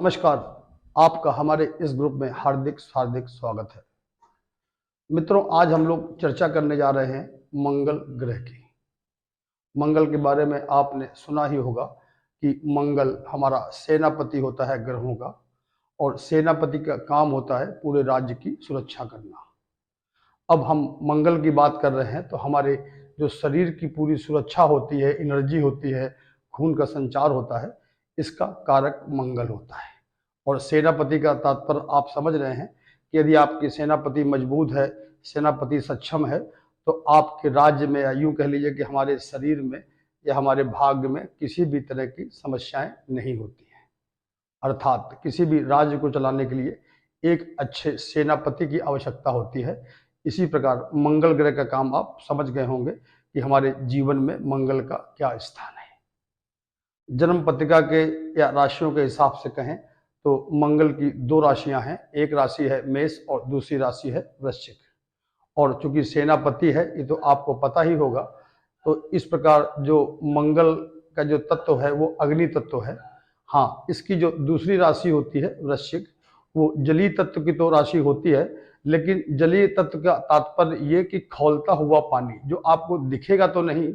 नमस्कार। आपका हमारे इस ग्रुप में हार्दिक हार्दिक स्वागत है। मित्रों, आज हम लोग चर्चा करने जा रहे हैं मंगल ग्रह की। मंगल के बारे में आपने सुना ही होगा कि मंगल हमारा सेनापति होता है ग्रहों का, और सेनापति का काम होता है पूरे राज्य की सुरक्षा करना। अब हम मंगल की बात कर रहे हैं तो हमारे जो शरीर की पूरी सुरक्षा होती है, एनर्जी होती है, खून का संचार होता है, इसका कारक मंगल होता है। और सेनापति का तात्पर्य आप समझ रहे हैं कि यदि आपकी सेनापति मजबूत है, सेनापति सक्षम है, तो आपके राज्य में, या यूं कह लीजिए कि हमारे शरीर में या हमारे भाग्य में किसी भी तरह की समस्याएं नहीं होती हैं। अर्थात किसी भी राज्य को चलाने के लिए एक अच्छे सेनापति की आवश्यकता होती है। इसी प्रकार मंगल ग्रह का काम आप समझ गए होंगे कि हमारे जीवन में मंगल का क्या स्थान है। जन्म पत्रिका के या राशियों के हिसाब से कहें तो मंगल की दो राशियां हैं, एक राशि है मेष और दूसरी राशि है वृश्चिक। और चूंकि सेनापति है, ये तो आपको पता ही होगा, तो इस प्रकार जो मंगल का जो तत्व है वो अग्नि तत्व है। हाँ, इसकी जो दूसरी राशि होती है वृश्चिक, वो जलीय तत्व की तो राशि होती है, लेकिन जलीय तत्व का तात्पर्य ये कि खौलता हुआ पानी, जो आपको दिखेगा तो नहीं,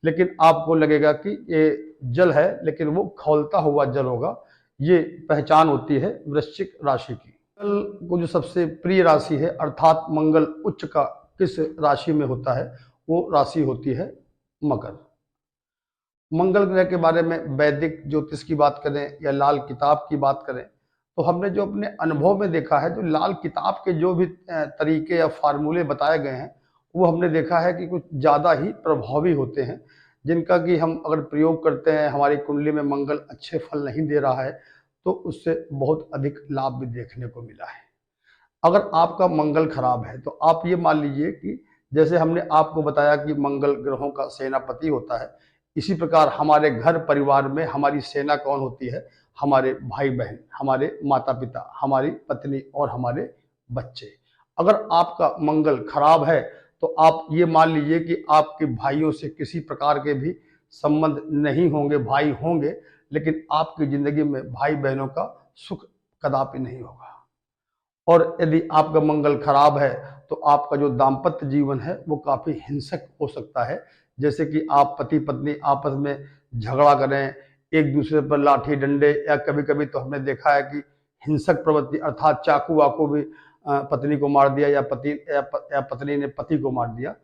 लेकिन आपको लगेगा कि ये जल है, लेकिन वो खौलता हुआ जल होगा। ये पहचान होती है वृश्चिक राशि की। मंगल को जो सबसे प्रिय राशि है, अर्थात मंगल उच्च का किस राशि में होता है, वो राशि होती है मकर। मंगल ग्रह के बारे में वैदिक ज्योतिष की बात करें या लाल किताब की बात करें, तो हमने जो अपने अनुभव में देखा है, जो लाल किताब के जो भी तरीके या फार्मूले बताए गए हैं, वो हमने देखा है कि कुछ ज़्यादा ही प्रभावी होते हैं, जिनका कि हम अगर प्रयोग करते हैं, हमारी कुंडली में मंगल अच्छे फल नहीं दे रहा है, तो उससे बहुत अधिक लाभ भी देखने को मिला है। अगर आपका मंगल खराब है, तो आप ये मान लीजिए कि जैसे हमने आपको बताया कि मंगल ग्रहों का सेनापति होता है, इसी प्रकार हमारे घर परिवार में हमारी सेना कौन होती है? हमारे भाई बहन, हमारे माता पिता, हमारी पत्नी और हमारे बच्चे। अगर आपका मंगल खराब है, तो आप ये मान लीजिए कि आपके भाइयों से किसी प्रकार के भी संबंध नहीं होंगे। भाई होंगे, लेकिन आपकी जिंदगी में भाई बहनों का सुख कदापि नहीं होगा। और यदि आपका मंगल खराब है, तो आपका जो दाम्पत्य जीवन है वो काफी हिंसक हो सकता है। जैसे कि आप पति पत्नी आपस में झगड़ा करें, एक दूसरे पर लाठी डंडे, या कभी कभी तो हमने देखा है कि हिंसक प्रवृत्ति, अर्थात चाकू वाकू भी पत्नी को मार दिया, या पत्नी ने पति को मार दिया।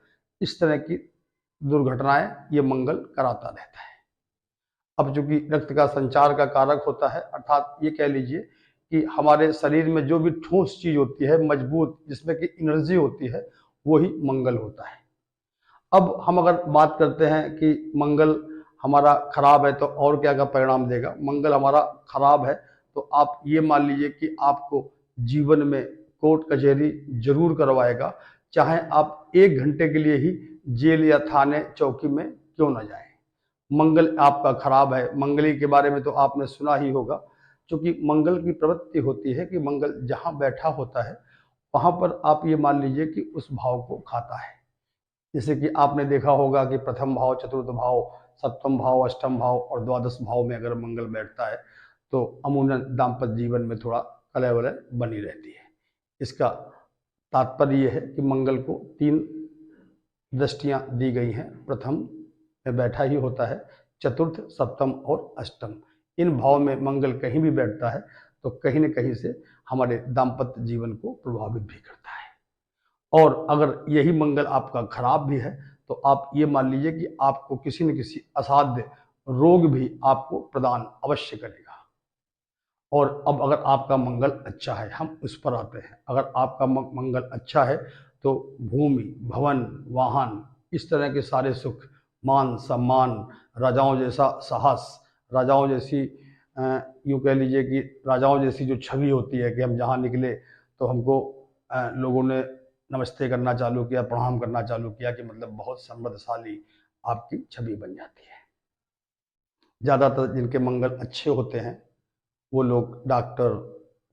इस तरह की दुर्घटनाएं ये मंगल कराता रहता है। अब चूंकि रक्त का संचार का कारक होता है, अर्थात ये कह लीजिए कि हमारे शरीर में जो भी ठोस चीज होती है, मजबूत, जिसमें कि एनर्जी होती है, वही मंगल होता है। अब हम अगर बात करते हैं कि मंगल हमारा खराब है तो और क्या क्या परिणाम देगा। मंगल हमारा खराब है तो आप ये मान लीजिए कि आपको जीवन में कोर्ट कचहरी जरूर करवाएगा, चाहे आप 1 घंटे के लिए ही जेल या थाने चौकी में क्यों ना जाए। मंगल आपका खराब है। मंगली के बारे में तो आपने सुना ही होगा, क्योंकि मंगल की प्रवृत्ति होती है कि मंगल जहाँ बैठा होता है, वहाँ पर आप ये मान लीजिए कि उस भाव को खाता है। जैसे कि आपने देखा होगा कि प्रथम भाव, चतुर्थ भाव, सप्तम भाव, अष्टम भाव और द्वादश भाव में अगर मंगल बैठता है, तो अमूमन दाम्पत्य जीवन में थोड़ा कलह वलह बनी रहती है। इसका तात्पर्य यह है कि मंगल को 3 दृष्टियां दी गई हैं। प्रथम में बैठा ही होता है, चतुर्थ, सप्तम और अष्टम। इन भाव में मंगल कहीं भी बैठता है तो कहीं न कहीं से हमारे दाम्पत्य जीवन को प्रभावित भी करता है। और अगर यही मंगल आपका खराब भी है, तो आप ये मान लीजिए कि आपको किसी न किसी असाध्य रोग भी आपको प्रदान अवश्य करेगा। और अब अगर आपका मंगल अच्छा है, हम उस पर आते हैं। अगर आपका मंगल अच्छा है, तो भूमि, भवन, वाहन, इस तरह के सारे सुख, मान सम्मान, राजाओं जैसा साहस, राजाओं जैसी यूँ कह लीजिए कि राजाओं जैसी जो छवि होती है कि हम जहाँ निकले तो हमको लोगों ने नमस्ते करना चालू किया, प्रणाम करना चालू किया, कि मतलब बहुत समृद्धशाली आपकी छवि बन जाती है। ज़्यादातर जिनके मंगल अच्छे होते हैं, वो लोग डॉक्टर,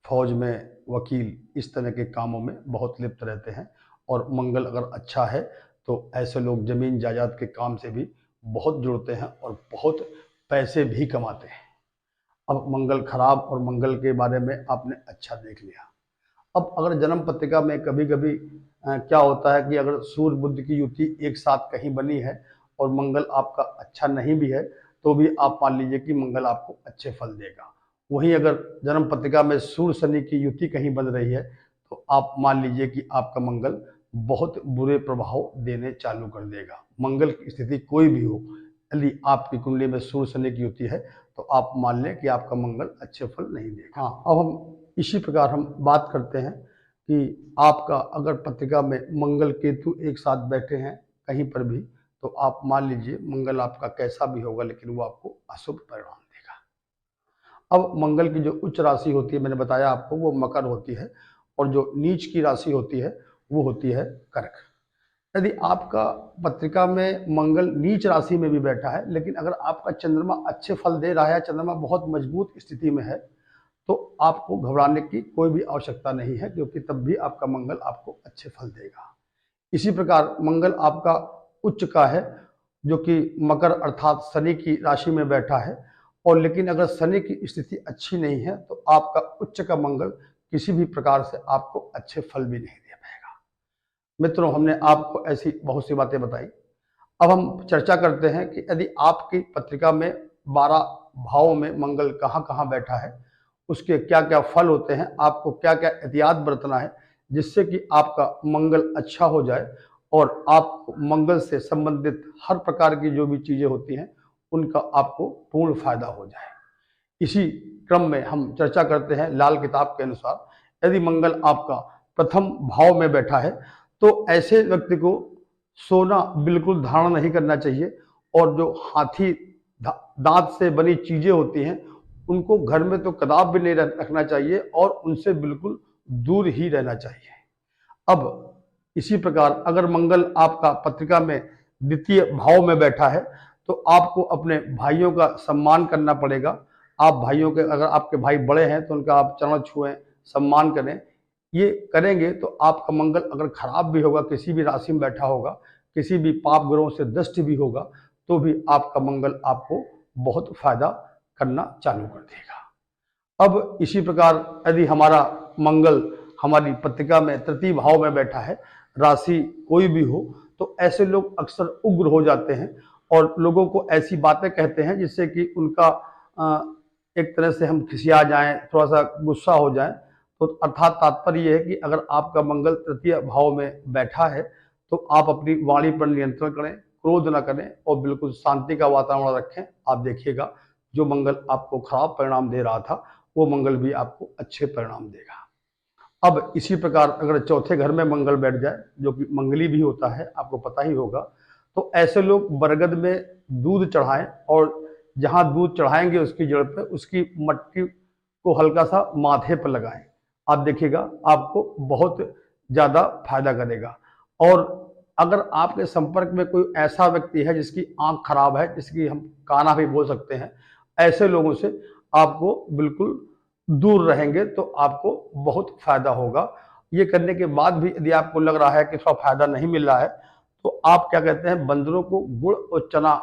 फौज में वकील, इस तरह के कामों में बहुत लिप्त रहते हैं। और मंगल अगर अच्छा है तो ऐसे लोग ज़मीन जायदाद के काम से भी बहुत जुड़ते हैं और बहुत पैसे भी कमाते हैं। अब मंगल खराब और मंगल के बारे में आपने अच्छा देख लिया। अब अगर जन्म पत्रिका में कभी कभी क्या होता है कि अगर सूर्य बुध की युति एक साथ कहीं बनी है और मंगल आपका अच्छा नहीं भी है, तो भी आप मान लीजिए कि मंगल आपको अच्छे फल देगा। वहीं अगर जन्म पत्रिका में सूर्य शनि की युति कहीं बन रही है, तो आप मान लीजिए कि आपका मंगल बहुत बुरे प्रभाव देने चालू कर देगा। मंगल की स्थिति कोई भी हो, यदि आपकी कुंडली में सूर्य शनि की युति है, तो आप मान लें कि आपका मंगल अच्छे फल नहीं देगा। हाँ, अब हम इसी प्रकार हम बात करते हैं कि आपका अगर पत्रिका में मंगल केतु एक साथ बैठे हैं कहीं पर भी, तो आप मान लीजिए मंगल आपका कैसा भी होगा, लेकिन वो आपको अशुभ परिणाम देगा। अब मंगल की जो उच्च राशि होती है, मैंने बताया आपको, वो मकर होती है, और जो नीच की राशि होती है वो होती है कर्क। यदि आपका पत्रिका में मंगल नीच राशि में भी बैठा है, लेकिन अगर आपका चंद्रमा अच्छे फल दे रहा है, चंद्रमा बहुत मजबूत स्थिति में है, तो आपको घबराने की कोई भी आवश्यकता नहीं है, क्योंकि तब भी आपका मंगल आपको अच्छे फल देगा। इसी प्रकार मंगल आपका उच्च का है, जो कि मकर अर्थात शनि की राशि में बैठा है, और लेकिन अगर शनि की स्थिति अच्छी नहीं है, तो आपका उच्च का मंगल किसी भी प्रकार से आपको अच्छे फल भी नहीं दे पाएगा। मित्रों, हमने आपको ऐसी बहुत सी बातें बताई। अब हम चर्चा करते हैं कि यदि आपकी पत्रिका में 12 भावों में मंगल कहाँ कहाँ बैठा है, उसके क्या क्या फल होते हैं, आपको क्या क्या एहतियात बरतना है, जिससे कि आपका मंगल अच्छा हो जाए और आप मंगल से संबंधित हर प्रकार की जो भी चीज़ें होती हैं उनका आपको पूर्ण फायदा हो जाए। इसी क्रम में हम चर्चा करते हैं लाल किताब के अनुसार, यदि मंगल आपका प्रथम भाव में बैठा है, तो ऐसे व्यक्ति को सोना बिल्कुल धारण नहीं करना चाहिए, और जो हाथी दांत से बनी चीजें होती हैं उनको घर में तो कदाप भी नहीं रखना चाहिए, और उनसे बिल्कुल दूर ही रहना चाहिए। अब इसी प्रकार अगर मंगल आपका पत्रिका में द्वितीय भाव में बैठा है, तो आपको अपने भाइयों का सम्मान करना पड़ेगा। आप भाइयों के, अगर आपके भाई बड़े हैं तो उनका आप चरण छुएं, सम्मान करें। ये करेंगे तो आपका मंगल अगर खराब भी होगा, किसी भी राशि में बैठा होगा, किसी भी पाप ग्रहों से दृष्टि भी होगा, तो भी आपका मंगल आपको बहुत फायदा करना चालू कर देगा। अब इसी प्रकार यदि हमारा मंगल हमारी पत्रिका में तृतीय भाव में बैठा है, राशि कोई भी हो, तो ऐसे लोग अक्सर उग्र हो जाते हैं और लोगों को ऐसी बातें कहते हैं जिससे कि उनका एक तरह से हम खिसिया जाएं, थोड़ा सा गुस्सा हो जाएं। तो अर्थात तात्पर्य यह है कि अगर आपका मंगल तृतीय भाव में बैठा है, तो आप अपनी वाणी पर नियंत्रण करें, क्रोध न करें और बिल्कुल शांति का वातावरण रखें। आप देखिएगा जो मंगल आपको खराब परिणाम दे रहा था, वो मंगल भी आपको अच्छे परिणाम देगा। अब इसी प्रकार अगर चौथे घर में मंगल बैठ जाए, जो कि मंगली भी होता है, आपको पता ही होगा, तो ऐसे लोग बरगद में दूध चढ़ाएं, और जहां दूध चढ़ाएंगे उसकी जड़ पे उसकी मट्टी को हल्का सा माथे पर लगाएं। आप देखिएगा आपको बहुत ज्यादा फायदा करेगा। और अगर आपके संपर्क में कोई ऐसा व्यक्ति है जिसकी आंख खराब है, जिसकी हम काना भी बोल सकते हैं, ऐसे लोगों से आपको बिल्कुल दूर रहेंगे तो आपको बहुत फायदा होगा। ये करने के बाद भी यदि आपको लग रहा है कि थोड़ा फायदा नहीं मिल रहा है, तो आप क्या कहते हैं, बंदरों को गुड़ और चना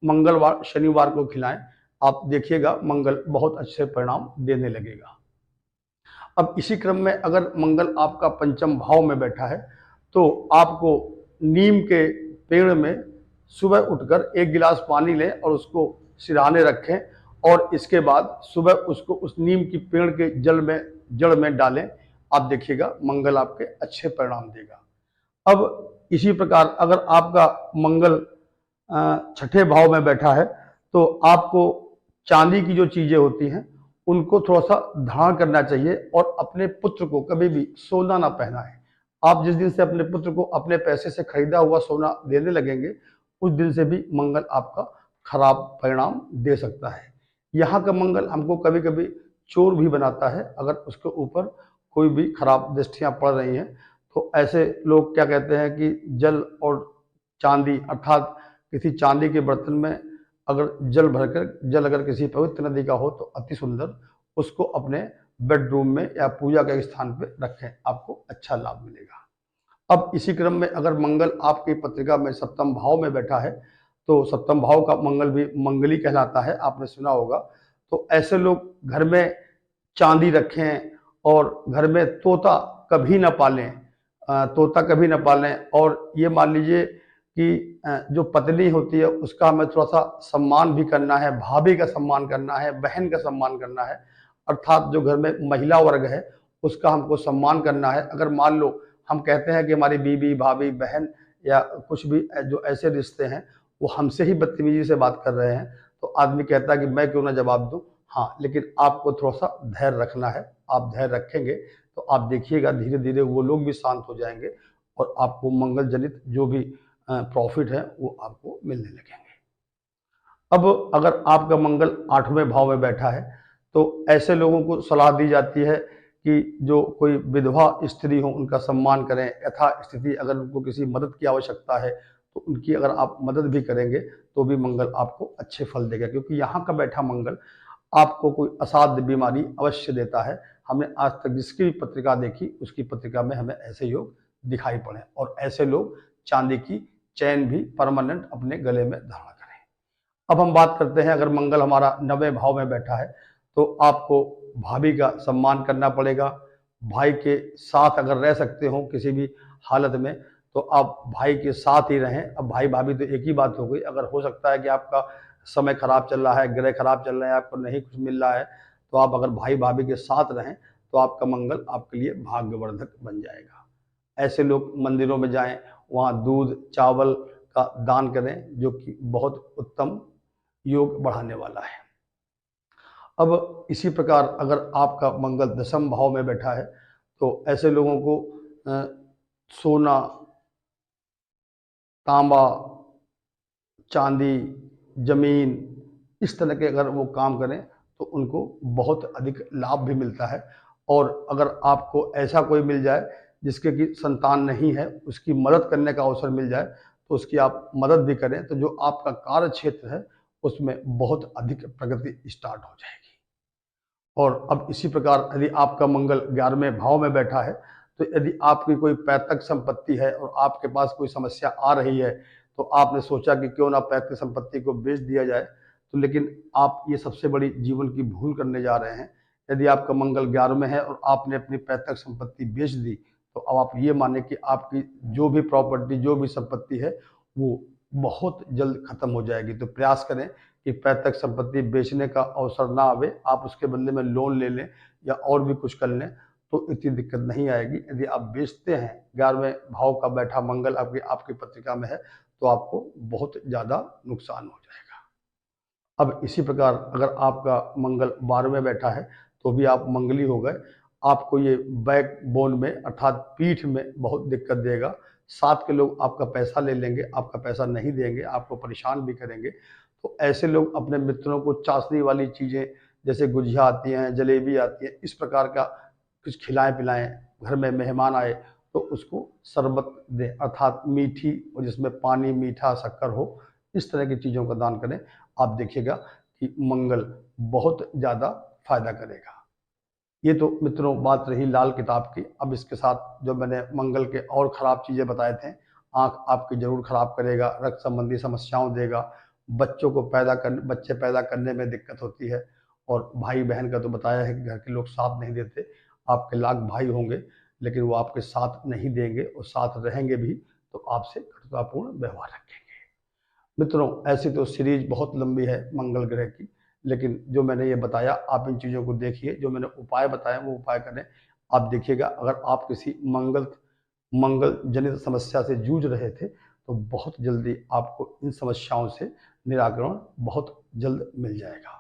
मंगलवार शनिवार को खिलाएं। आप देखिएगा मंगल बहुत अच्छे परिणाम देने लगेगा। अब इसी क्रम में अगर मंगल आपका पंचम भाव में बैठा है, तो आपको नीम के पेड़ में सुबह उठकर 1 गिलास पानी लें और उसको सिरहाने रखें, और इसके बाद सुबह उसको उस नीम की पेड़ के जड़ में डालें। आप देखिएगा मंगल आपके अच्छे परिणाम देगा। अब इसी प्रकार अगर आपका मंगल छठे भाव में बैठा है, तो आपको चांदी की जो चीजें होती हैं उनको थोड़ा सा धारण करना चाहिए, और अपने पुत्र को कभी भी सोना ना पहनाएं। आप जिस दिन से अपने पुत्र को अपने पैसे से खरीदा हुआ सोना देने लगेंगे, उस दिन से भी मंगल आपका खराब परिणाम दे सकता है। यहाँ का मंगल हमको कभी कभी चोर भी बनाता है, अगर उसके ऊपर कोई भी खराब दृष्टियां पड़ रही हैं। तो ऐसे लोग क्या कहते हैं कि जल और चांदी, अर्थात किसी चांदी के बर्तन में अगर जल अगर किसी पवित्र नदी का हो तो अति सुंदर, उसको अपने बेडरूम में या पूजा के स्थान पे रखें, आपको अच्छा लाभ मिलेगा। अब इसी क्रम में अगर मंगल आपकी पत्रिका में सप्तम भाव में बैठा है, तो सप्तम भाव का मंगल भी मंगली कहलाता है, आपने सुना होगा। तो ऐसे लोग घर में चांदी रखें और घर में तोता कभी ना पालें, तोता कभी ना पालें। और ये मान लीजिए कि जो पत्नी होती है उसका हमें थोड़ा सा सम्मान भी करना है, भाभी का सम्मान करना है, बहन का सम्मान करना है, अर्थात जो घर में महिला वर्ग है उसका हमको सम्मान करना है। अगर मान लो हम कहते हैं कि हमारी बीवी, भाभी, बहन या कुछ भी जो ऐसे रिश्ते हैं वो हमसे ही बदतमीजी से बात कर रहे हैं, तो आदमी कहता है कि मैं क्यों ना जवाब दूं। हाँ, लेकिन आपको थोड़ा सा धैर्य रखना है। आप धैर्य रखेंगे तो आप देखिएगा धीरे धीरे वो लोग भी शांत हो जाएंगे और आपको मंगल जनित जो भी प्रॉफिट है वो आपको मिलने लगेंगे। अब अगर आपका मंगल 8वें भाव में बैठा है तो ऐसे लोगों को सलाह दी जाती है कि जो कोई विधवा स्त्री हो उनका सम्मान करें। यथास्थिति अगर उनको किसी मदद की आवश्यकता है तो उनकी अगर आप मदद भी करेंगे तो भी मंगल आपको अच्छे फल देगा, क्योंकि यहाँ का बैठा मंगल आपको कोई असाध्य बीमारी अवश्य देता है। हमने आज तक जिसकी भी पत्रिका देखी उसकी पत्रिका में हमें ऐसे योग दिखाई पड़े और ऐसे लोग चांदी की चैन भी परमानेंट अपने गले में धारण करें। अब हम बात करते हैं, अगर मंगल हमारा 9वें भाव में बैठा है तो आपको भाभी का सम्मान करना पड़ेगा। भाई के साथ अगर रह सकते हो किसी भी हालत में तो आप भाई के साथ ही रहें। अब भाई भाभी तो एक ही बात हो गई। अगर हो सकता है कि आपका समय खराब चल रहा है, ग्रह खराब चल रहे हैं, आपको नहीं कुछ मिल रहा है, तो आप अगर भाई भाभी के साथ रहें तो आपका मंगल आपके लिए भाग्यवर्धक बन जाएगा। ऐसे लोग मंदिरों में जाएं, वहाँ दूध चावल का दान करें जो कि बहुत उत्तम योग बढ़ाने वाला है। अब इसी प्रकार अगर आपका मंगल 10वें भाव में बैठा है तो ऐसे लोगों को सोना, तांबा, चांदी, जमीन, इस तरह के अगर वो काम करें तो उनको बहुत अधिक लाभ भी मिलता है। और अगर आपको ऐसा कोई मिल जाए जिसके कि संतान नहीं है, उसकी मदद करने का अवसर मिल जाए तो उसकी आप मदद भी करें तो जो आपका कार्य क्षेत्र है उसमें बहुत अधिक प्रगति स्टार्ट हो जाएगी। और अब इसी प्रकार यदि आपका मंगल 11वें भाव में बैठा है तो यदि आपकी कोई पैतृक संपत्ति है और आपके पास कोई समस्या आ रही है तो आपने सोचा कि क्यों ना पैतृक संपत्ति को बेच दिया जाए, तो लेकिन आप ये सबसे बड़ी जीवन की भूल करने जा रहे हैं। यदि आपका मंगल 11 में है और आपने अपनी पैतृक संपत्ति बेच दी तो अब आप ये माने कि आपकी जो भी प्रॉपर्टी, जो भी संपत्ति है वो बहुत जल्द खत्म हो जाएगी। तो प्रयास करें कि पैतृक संपत्ति बेचने का अवसर ना आवे, आप उसके बदले में लोन ले लें या और भी कुछ कर लें तो इतनी दिक्कत नहीं आएगी। यदि आप बेचते हैं, 11वें भाव का बैठा मंगल आपकी पत्रिका में है तो आपको बहुत ज़्यादा नुकसान हो जाएगा। अब इसी प्रकार अगर आपका मंगल 12वें में बैठा है तो भी आप मंगली हो गए। आपको ये बैक बोन में अर्थात पीठ में बहुत दिक्कत देगा। साथ के लोग आपका पैसा ले लेंगे, आपका पैसा नहीं देंगे, आपको परेशान भी करेंगे। तो ऐसे लोग अपने मित्रों को चाशनी वाली चीज़ें जैसे गुजिया आती हैं, जलेबी आती है, इस प्रकार का कुछ खिलाएं पिलाएं। घर में मेहमान आए तो उसको शरबत दें अर्थात मीठी और जिसमें पानी, मीठा, शक्कर हो, इस तरह की चीज़ों का दान करें। आप देखिएगा कि मंगल बहुत ज़्यादा फायदा करेगा। ये तो मित्रों बात रही लाल किताब की। अब इसके साथ जो मैंने मंगल के और ख़राब चीज़ें बताए थे, आँख आपकी ज़रूर ख़राब करेगा, रक्त संबंधी समस्याओं देगा, बच्चे पैदा करने में दिक्कत होती है। और भाई बहन का तो बताया है कि घर के लोग साथ नहीं देते। आपके लाख भाई होंगे लेकिन वो आपके साथ नहीं देंगे और साथ रहेंगे भी तो आपसे कटुतापूर्ण व्यवहार रखेंगे। मित्रों ऐसी तो सीरीज बहुत लंबी है मंगल ग्रह की, लेकिन जो मैंने ये बताया आप इन चीज़ों को देखिए, जो मैंने उपाय बताए वो उपाय करें। आप देखिएगा अगर आप किसी मंगल जनित समस्या से जूझ रहे थे तो बहुत जल्दी आपको इन समस्याओं से निराकरण बहुत जल्द मिल जाएगा।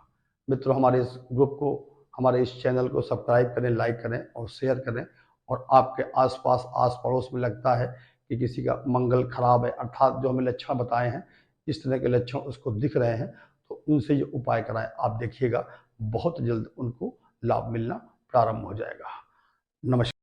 मित्रों हमारे इस ग्रुप को, हमारे इस चैनल को सब्सक्राइब करें, लाइक करें और शेयर करें। और आपके आसपास आस पड़ोस में लगता है कि किसी का मंगल खराब है अर्थात जो हमें लक्षण बताए हैं इस तरह के लक्षण उसको दिख रहे हैं तो उनसे ये उपाय कराएं। आप देखिएगा बहुत जल्द उनको लाभ मिलना प्रारंभ हो जाएगा। नमस्कार।